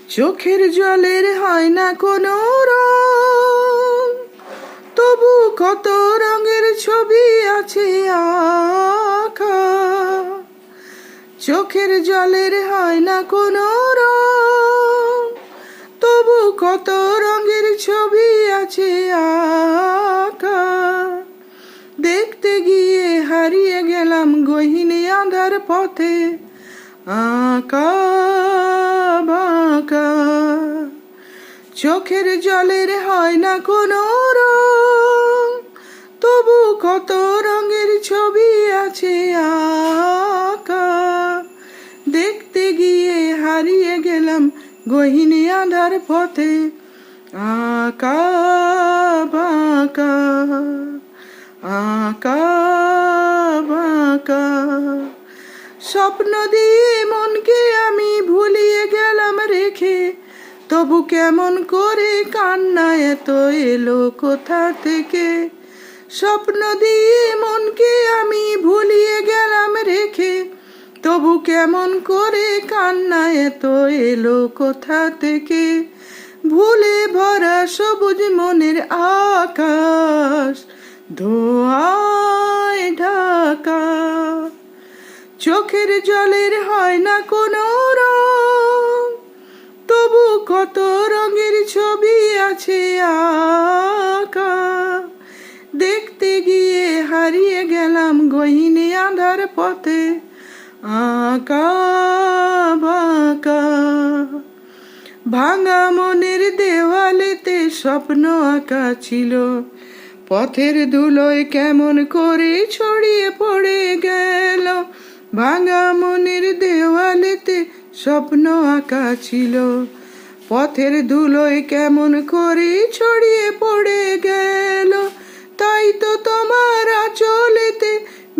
চোখের জলের হয় না কোনো রং, তবু কত রঙের ছবি আছে আঁকা। চোখের জলের হয় না কোনো রং, তবু কত রঙের ছবি আছে আঁকা। দেখতে গিয়ে হারিয়ে গেলাম গহীন আঁধার পথে, আঁকা বাঁকা। চোখের জলের হয় না কোনো রং, তবু কত রঙের ছবি আছে আঁকা। দেখতে গিয়ে হারিয়ে গেলাম গহীন আঁধার পথে, আঁকা বাঁকা, আঁকা বাঁকা। স্বপ্ন দিয়ে মনকে আমি ভুলিয়ে গেলাম রেখে, তবু কেমন করে কান্না এত এলো কোথা থেকে। স্বপ্ন দিয়ে মনকে আমি ভুলিয়ে গেলাম রেখে, তবু কেমন করে কান্না এত এলো কোথা থেকে। ভুলে ভরা সবুজ মনের আকাশ ধোঁয়ায় ঢাকা। চোখের জলের হয় না কোনো রং, তবু কত রঙের ছবি আছে আঁকা। দেখতে গিয়ে হারিয়ে গেলাম গহীন আঁধার পথে, আঁকা বাঁকা। ভাঙা মনের দেওয়ালেতে স্বপ্ন আঁকা ছিল, পথের ধুলোয় কেমন করে ছড়িয়ে পড়ে গেল। ভাঙা মনের দেওয়ালেতে স্বপ্ন আঁকা ছিল, পথের ধুলোয় কেমন করে ছড়িয়ে পড়ে গেল। তাই তো তোমার আঁচলেতে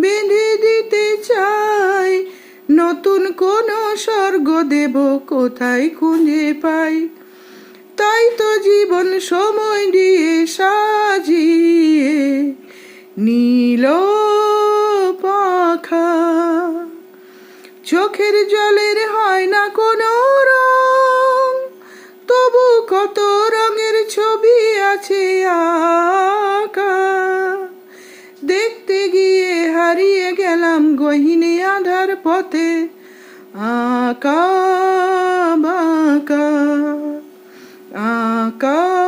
বেঁধে দিতে চাই, নতুন কোন স্বর্গ দেব কোথায় খুঁজে পাই। তাই তো জীবন সময় দিয়ে সাজিয়ে নীল পাখা। চোখের জলের হয় না কোনো রং, তবু কত রঙের ছবি আছে আঁকা। দেখতে গিয়ে হারিয়ে গেলাম গহীন আঁধার পথে, আঁকা বাঁকা, আঁকা।